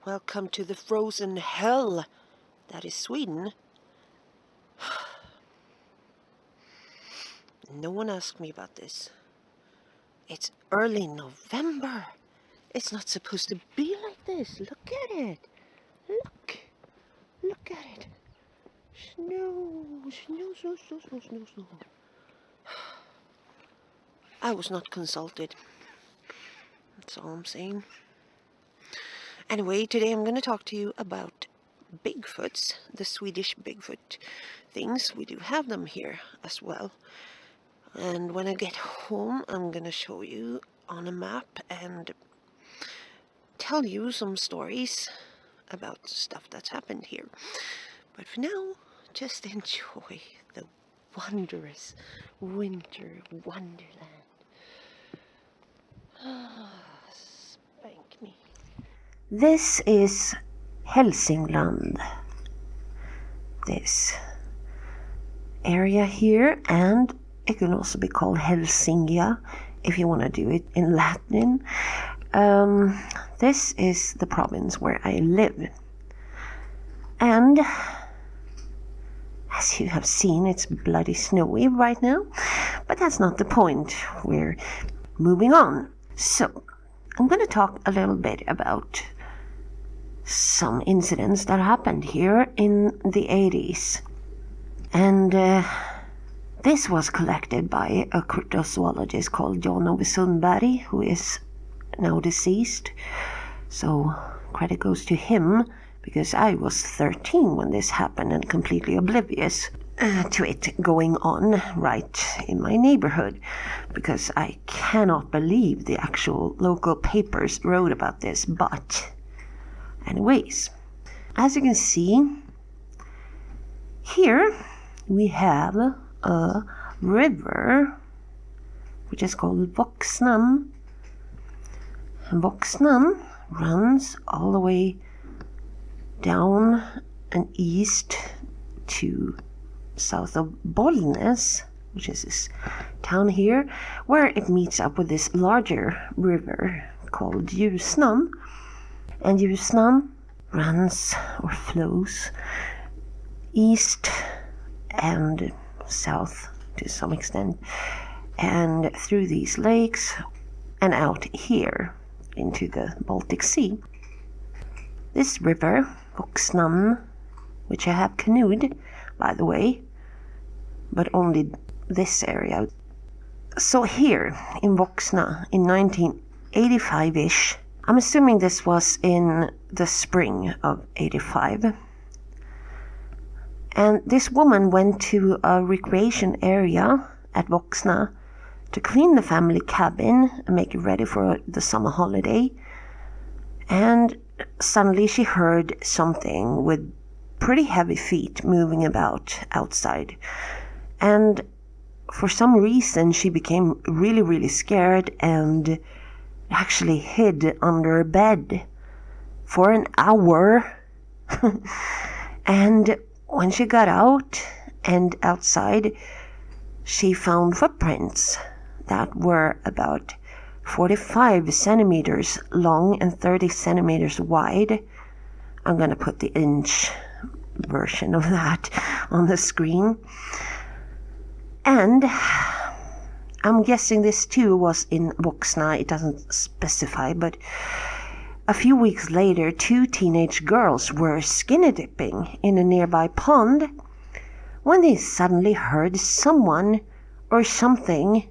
Welcome to the frozen hell that is Sweden. No one asked me about this. It's early November. It's not supposed to be like this. Look at it. Look at it. Snow. I was not consulted. That's all I'm saying. Anyway, today I'm going to talk to you about Bigfoots, the Swedish Bigfoot things. We do have them here as well. And when I get home, I'm going to show you on a map and tell you some stories about stuff that's happened here. But for now, just enjoy the wondrous winter wonderland. Spank me. This is Hälsingland. This area here, and it can also be called Hälsingia if you want to do it in Latin. This is the province where I live. And as you have seen, it's bloody snowy right now. But that's not the point. We're moving on. So, I'm going to talk a little bit about some incidents that happened here in the 80s. And this was collected by a cryptozoologist called Jan Ove Sundberg, who is now deceased. So credit goes to him, because I was 13 when this happened and completely oblivious to it going on right in my neighborhood, because I cannot believe the actual local papers wrote about this. But anyways, as you can see, here we have a river which is called Voxnan. And Voxnan runs all the way down and east to south of Bollnäs, which is this town here, where it meets up with this larger river called Ljusnan. And Ljusnan runs or flows east and south to some extent, and through these lakes and out here into the Baltic Sea. This river, Voxnan, which I have canoed, by the way, but only this area. So here in Voxna in 1985-ish, I'm assuming this was in the spring of 85. And this woman went to a recreation area at Voxna to clean the family cabin and make it ready for the summer holiday. And suddenly she heard something with pretty heavy feet moving about outside. And for some reason she became really, really scared and actually hid under a bed for an hour. And when she got out and outside, she found footprints that were about 45 centimeters long and 30 centimeters wide. I'm going to put the inch version of that on the screen. And I'm guessing this too was in Voxna. It doesn't specify, but a few weeks later, 2 teenage girls were skinny dipping in a nearby pond when they suddenly heard someone or something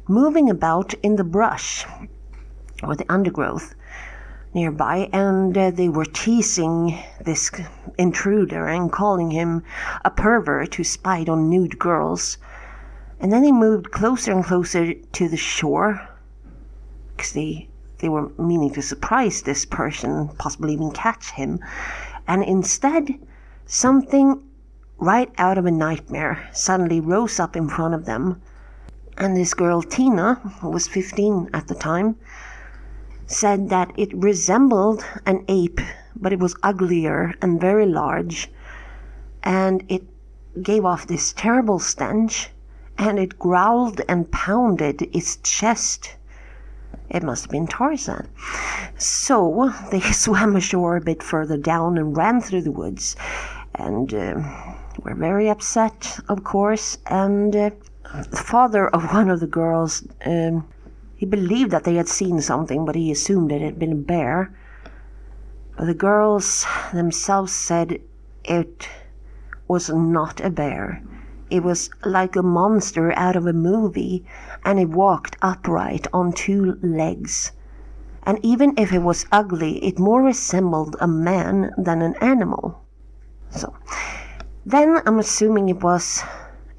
moving about in the brush or the undergrowth nearby, and they were teasing this intruder and calling him a pervert who spied on nude girls. And then they moved closer and closer to the shore, because they were meaning to surprise this person, possibly even catch him. And instead, something right out of a nightmare suddenly rose up in front of them. And this girl, Tina, who was 15 at the time, said that it resembled an ape, but it was uglier and very large. And it gave off this terrible stench, and it growled and pounded its chest It must have been Tarzan. So they swam ashore a bit further down and ran through the woods, and were very upset, of course. And the father of one of the girls, he believed that they had seen something, but he assumed it had been a bear. But the girls themselves said it was not a bear. It was like a monster out of a movie, and it walked upright on two legs. And even if it was ugly, it more resembled a man than an animal. So, then I'm assuming it was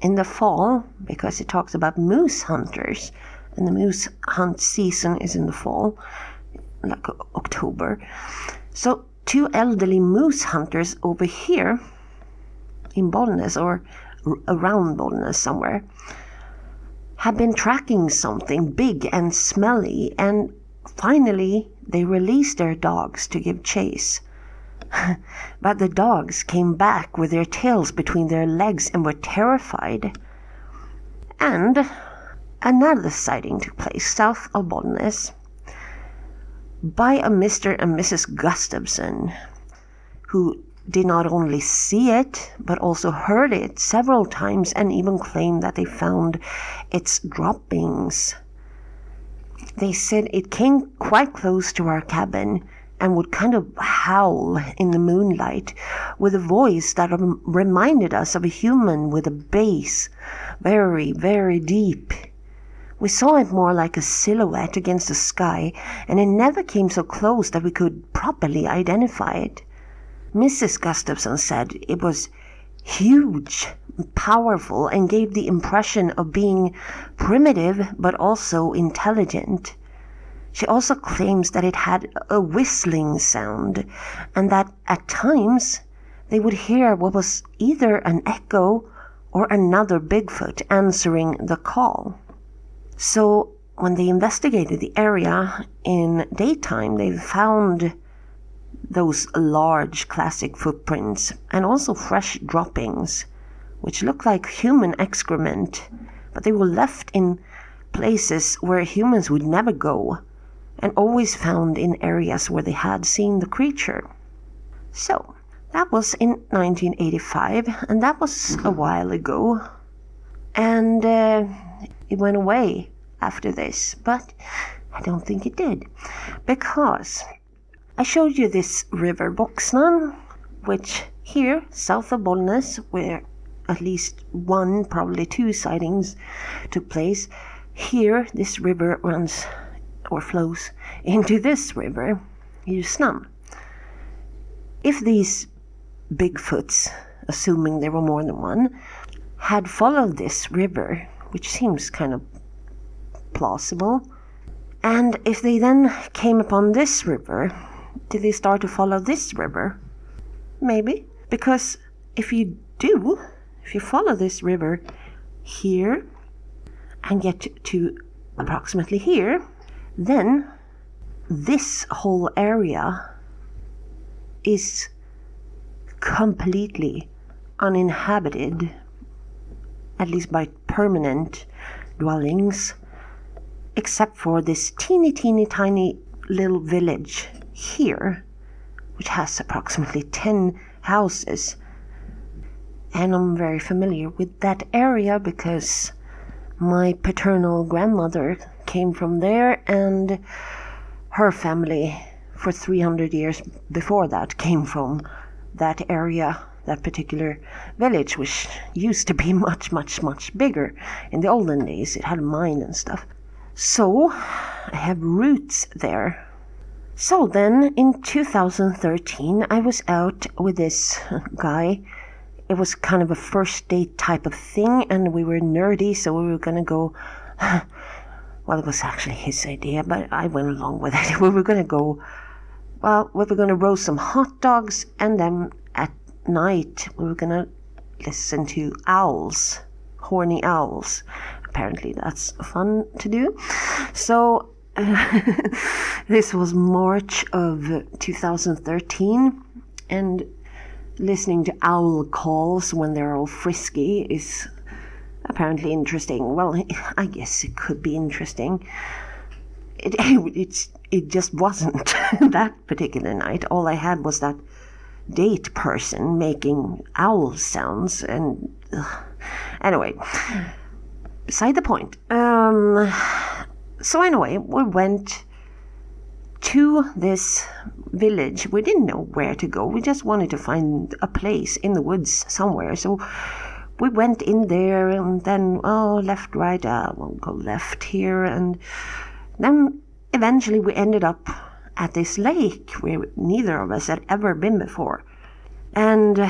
in the fall, because it talks about moose hunters, and the moose hunt season is in the fall, like October. So, two elderly moose hunters over here in Bollnäs, or around Bollnäs somewhere, had been tracking something big and smelly, and finally they released their dogs to give chase. But the dogs came back with their tails between their legs and were terrified. And another sighting took place south of Bollnäs by a Mr. and Mrs. Gustafsson, who did not only see it, but also heard it several times, and even claimed that they found its droppings. They said it came quite close to our cabin and would kind of howl in the moonlight with a voice that reminded us of a human with a bass, very, very deep. We saw it more like a silhouette against the sky, and it never came so close that we could properly identify it. Mrs. Gustafsson said it was huge, powerful, and gave the impression of being primitive but also intelligent. She also claims that it had a whistling sound, and that at times they would hear what was either an echo or another Bigfoot answering the call. So when they investigated the area in daytime, they found those large classic footprints and also fresh droppings, which looked like human excrement, but they were left in places where humans would never go, and always found in areas where they had seen the creature. So that was in 1985, and that was a while ago, and it went away after this, but I don't think it did, because I showed you this river Boxnan, which here, south of Bollnäs, where at least one, probably two sightings took place. Here, this river runs or flows into this river, Ljusnan. If these Bigfoots, assuming there were more than one, had followed this river, which seems kind of plausible, and if they then came upon this river, did they start to follow this river? Maybe. Because if you follow this river here and get to approximately here, then this whole area is completely uninhabited, at least by permanent dwellings, except for this teeny tiny little village here, which has approximately 10 houses. And I'm very familiar with that area because my paternal grandmother came from there, and her family for 300 years before that came from that area, that particular village, which used to be much bigger. In the olden days it had a mine and stuff. So I have roots there. So then, in 2013, I was out with this guy. It was kind of a first date type of thing, and we were nerdy, so we were going to go... Well, it was actually his idea, but I went along with it. We were going to go... Well, we were going to roast some hot dogs, and then at night, we were going to listen to owls. Horny owls. Apparently, that's fun to do. So... This was March of 2013, and listening to owl calls when they're all frisky is apparently interesting. Well, I guess it could be interesting. it just wasn't that particular night. All I had was that date person making owl sounds, and anyway, beside the point. So anyway, we went to this village. We didn't know where to go. We just wanted to find a place in the woods somewhere. So we went in there, and then, left, right, we'll go left here. And then eventually we ended up at this lake where neither of us had ever been before. And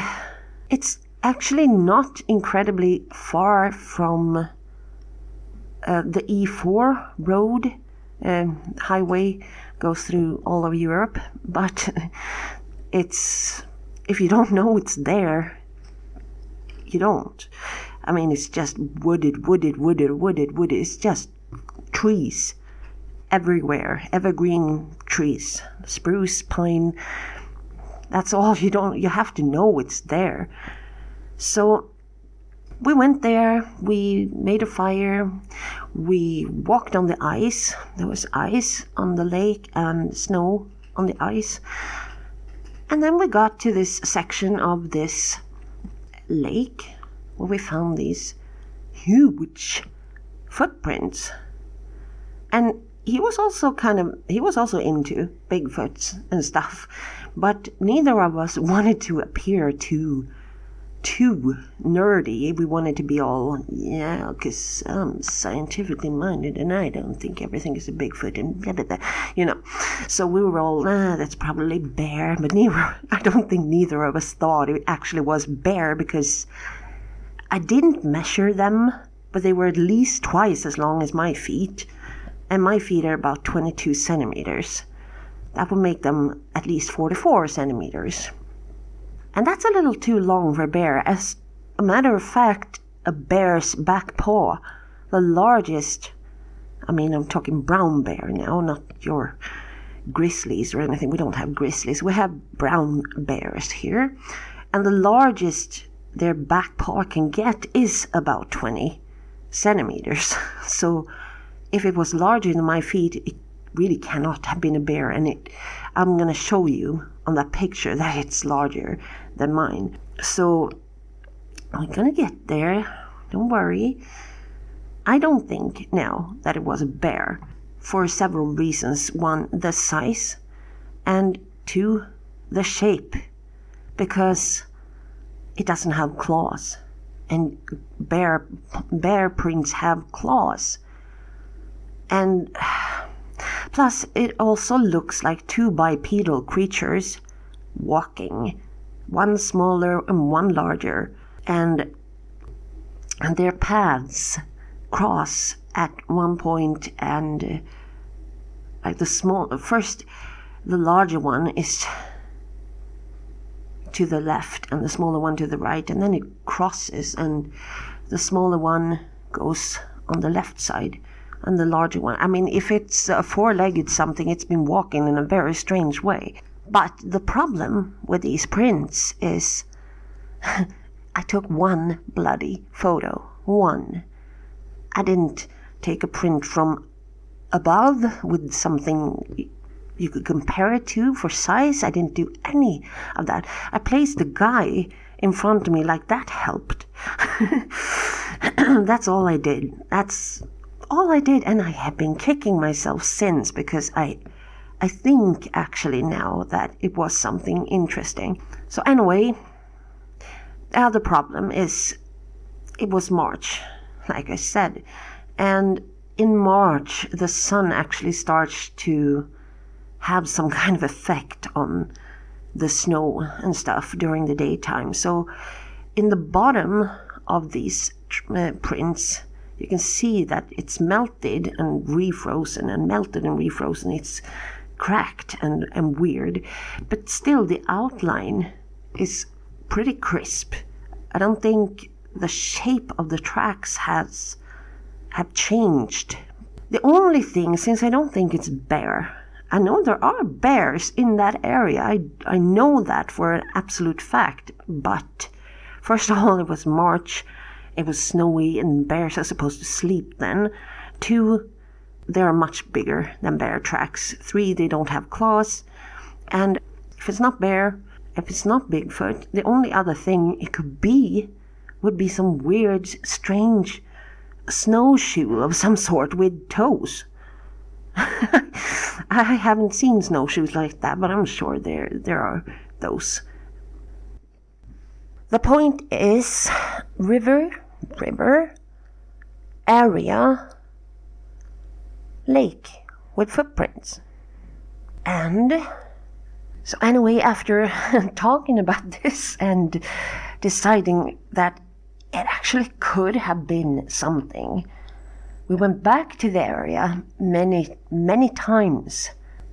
it's actually not incredibly far from the E4 road. Highway goes through all of Europe, but it's, if you don't know it's there, you don't. I mean, it's just wooded. It's just trees everywhere, evergreen trees, spruce, pine. That's all. You have to know it's there. So we went there, we made a fire, we walked on the ice. There was ice on the lake and snow on the ice. And then we got to this section of this lake where we found these huge footprints. And he was also into Bigfoots and stuff, but neither of us wanted to appear too nerdy. We wanted to be all, because I'm scientifically minded and I don't think everything is a Bigfoot and blah, blah, blah, So we were all, that's probably bear, but I don't think neither of us thought it actually was bear, because I didn't measure them, but they were at least twice as long as my feet, and my feet are about 22 centimeters. That would make them at least 44 centimeters. And that's a little too long for a bear. As a matter of fact, a bear's back paw, the largest, I'm talking brown bear now, not your grizzlies or anything. We don't have grizzlies. We have brown bears here. And the largest their back paw can get is about 20 centimeters. So if it was larger than my feet, it really cannot have been a bear. And I'm going to show you on that picture that it's larger than mine. So I'm going to get there. Don't worry. I don't think now that it was a bear for several reasons. One, the size, and two, the shape, because it doesn't have claws, and bear prints have claws. And plus, it also looks like two bipedal creatures walking, one smaller and one larger, and their paths cross at one point, and like the larger one is to the left and the smaller one to the right, and then it crosses, and the smaller one goes on the left side. And the larger one, if it's a four-legged something, it's been walking in a very strange way. But the problem with these prints is I took one bloody photo. One. I didn't take a print from above with something you could compare it to for size. I didn't do any of that. I placed the guy in front of me, like that helped. That's all I did. That's all I did, and I have been kicking myself since, because I think actually now that it was something interesting. So anyway, the other problem is it was March, like I said, and in March the sun actually starts to have some kind of effect on the snow and stuff during the daytime. So in the bottom of these prints, you can see that it's melted and refrozen, and melted and refrozen. It's cracked and weird, but still the outline is pretty crisp. I don't think the shape of the tracks have changed. The only thing, since I don't think it's bear, I know there are bears in that area. I know that for an absolute fact, but first of all, it was March. It was snowy, and bears are supposed to sleep then. Two, they're much bigger than bear tracks. 3, they don't have claws. And if it's not bear, if it's not Bigfoot, the only other thing it could be would be some weird, strange snowshoe of some sort with toes. I haven't seen snowshoes like that, but I'm sure there are those. The point is river, area, lake with footprints. And so anyway, after talking about this and deciding that it actually could have been something, we went back to the area many times.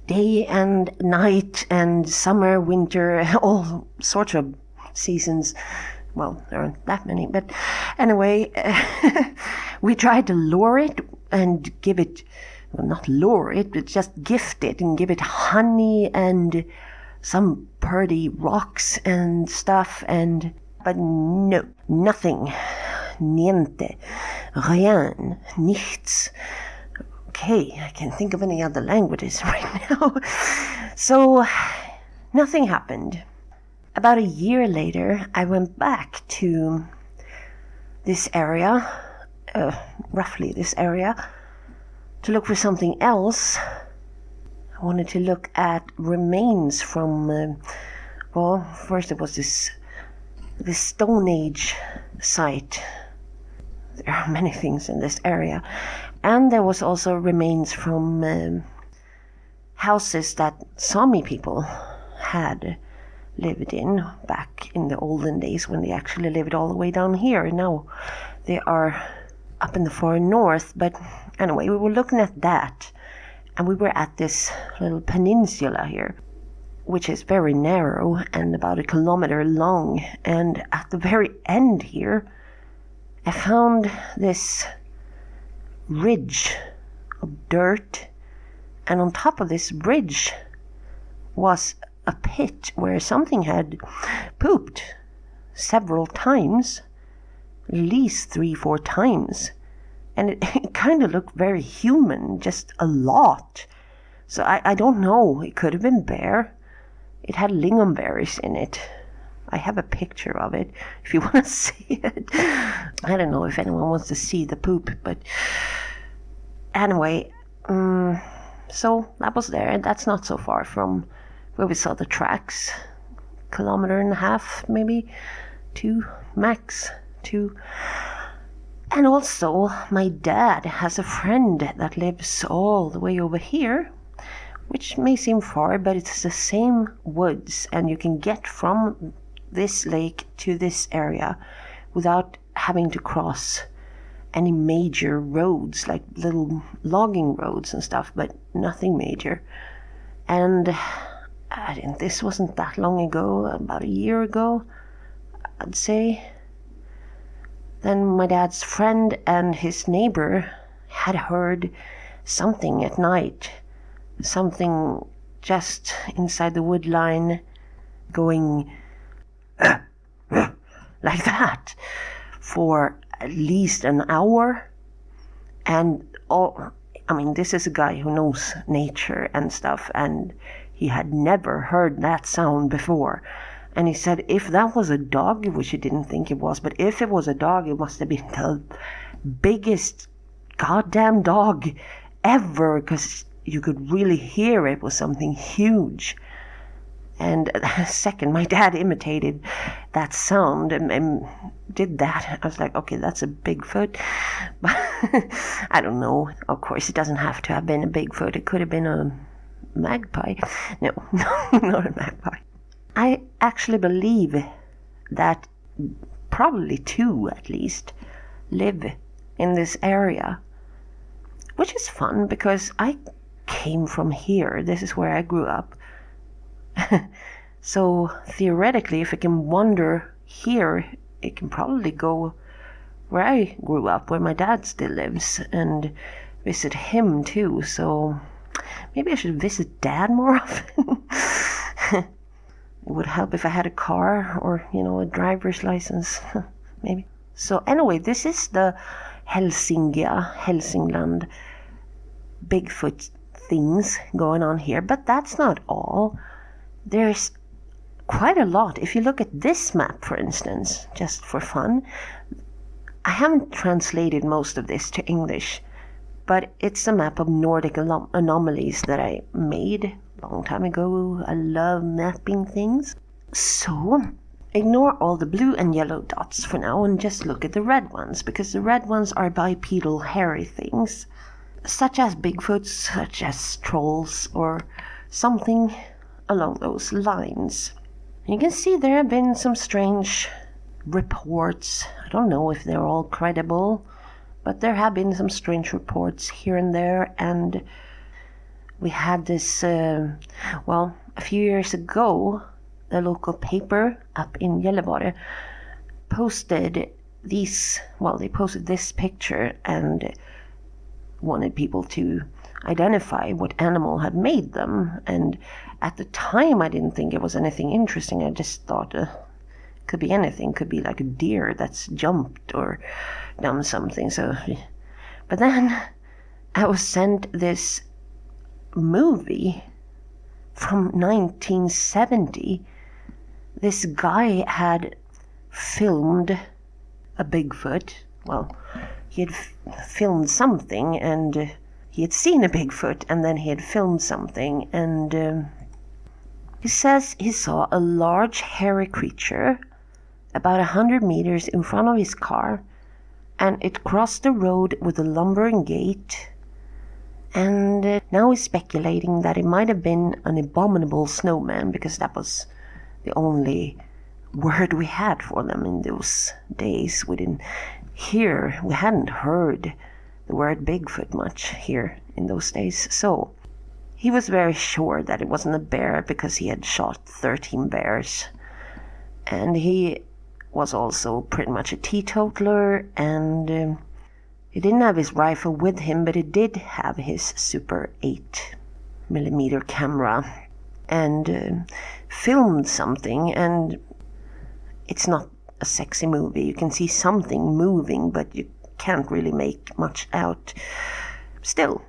Day and night and summer, winter, all sorts of seasons. Well, there aren't that many, but anyway, we tried to lure it and give it, well, not lure it, but just gift it and give it honey and some pretty rocks and stuff, but no, nothing. Niente, rien, nichts. Okay, I can't think of any other languages right now. So, nothing happened. About a year later, I went back to this area, roughly this area, to look for something else. I wanted to look at remains from, first it was this Stone Age site. There are many things in this area. And there was also remains from houses that Sami people had lived in back in the olden days when they actually lived all the way down here. Now they are up in the far north. But anyway, we were looking at that. And we were at this little peninsula here, which is very narrow and about 1 kilometer long. And at the very end here, I found this ridge of dirt, and on top of this ridge was a pit where something had pooped several times, at least 3-4 times, and it kind of looked very human, just a lot. So I don't know, it could have been bear. It had lingonberries in it. I have a picture of it if you want to see it. I don't know if anyone wants to see the poop, but anyway, so that was there, and that's not so far from where we saw the tracks. 1.5 kilometers, maybe 2 max 2. And also, my dad has a friend that lives all the way over here, which may seem far, but it's the same woods, and you can get from this lake to this area without having to cross any major roads, like little logging roads and stuff, but nothing major. And this wasn't that long ago, about a year ago, I'd say. Then my dad's friend and his neighbor had heard something at night, something just inside the wood line going like that for at least an hour. And this is a guy who knows nature and stuff, and he had never heard that sound before. And he said if that was a dog, which he didn't think it was, but if it was a dog, it must have been the biggest goddamn dog ever, because you could really hear it was something huge. And second, my dad imitated that sound and did that. I was like, okay, that's a Bigfoot. But I don't know. Of course, it doesn't have to have been a Bigfoot. It could have been a magpie. No, not a magpie. I actually believe that probably 2 at least live in this area, which is fun because I came from here. This is where I grew up. So theoretically, if it can wander here, it can probably go where I grew up, where my dad still lives, and visit him too. So maybe I should visit Dad more often. It would help if I had a car or, a driver's license, maybe. So anyway, this is the Hälsingland Bigfoot things going on here, but that's not all. There's quite a lot. If you look at this map, for instance, just for fun, I haven't translated most of this to English, but it's a map of Nordic anomalies that I made a long time ago. I love mapping things. So ignore all the blue and yellow dots for now and just look at the red ones, because the red ones are bipedal hairy things, such as Bigfoots, such as trolls, or something along those lines. You can see there have been some strange reports. I don't know if they're all credible, but there have been some strange reports here and there, and we had this, a few years ago, the local paper up in Gällivare posted this picture and wanted people to identify what animal had made them. And at the time I didn't think it was anything interesting. I just thought could be anything. Could be like a deer that's jumped or done something. But then I was sent this movie from 1970. This guy had filmed a Bigfoot. Well, he had filmed something, and he had seen a Bigfoot, and then he had filmed something, and he says he saw a large hairy creature about 100 meters in front of his car, and it crossed the road with a lumbering gait. And now he's speculating that it might have been an abominable snowman, because that was the only word we had for them in those days. We hadn't heard the word Bigfoot much here in those days. So he was very sure that it wasn't a bear, because he had shot 13 bears. And he was also pretty much a teetotaler, and he didn't have his rifle with him, but he did have his Super 8mm camera, and filmed something. And it's not a sexy movie. You can see something moving, but you can't really make much out. Still,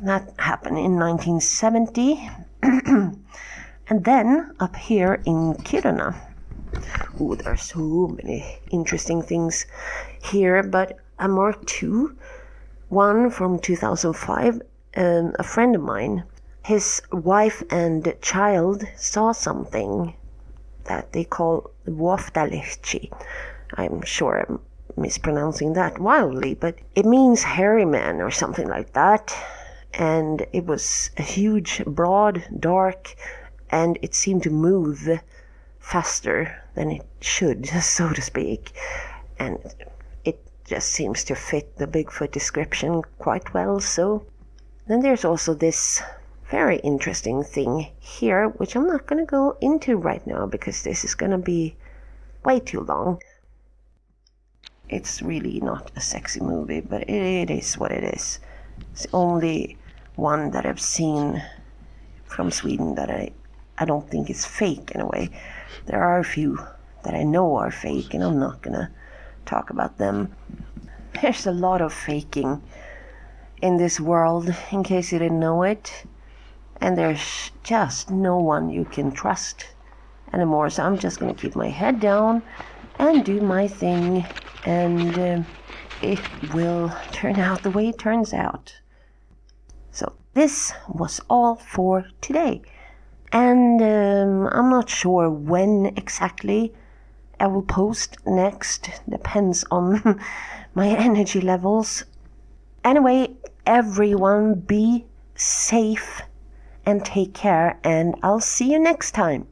that happened in 1970. And then up here in Kiruna, there are so many interesting things here, but I marked two. One from 2005, a friend of mine, his wife and child saw something that they call Vuoftalehti. I'm sure I'm mispronouncing that wildly, but it means hairy man or something like that. And it was a huge, broad, dark, and it seemed to move faster than it should, so to speak. And it just seems to fit the Bigfoot description quite well. So then there's also this very interesting thing here, which I'm not going to go into right now, because this is going to be way too long. It's really not a sexy movie, but it is what it is. It's the only one that I've seen from Sweden that I don't think is fake in a way. There are a few that I know are fake, and I'm not going to talk about them. There's a lot of faking in this world, in case you didn't know it. And there's just no one you can trust anymore. So I'm just going to keep my head down and do my thing. And it will turn out the way it turns out. So this was all for today. And I'm not sure when exactly I will post next. Depends on my energy levels. Anyway, everyone be safe and take care, and I'll see you next time.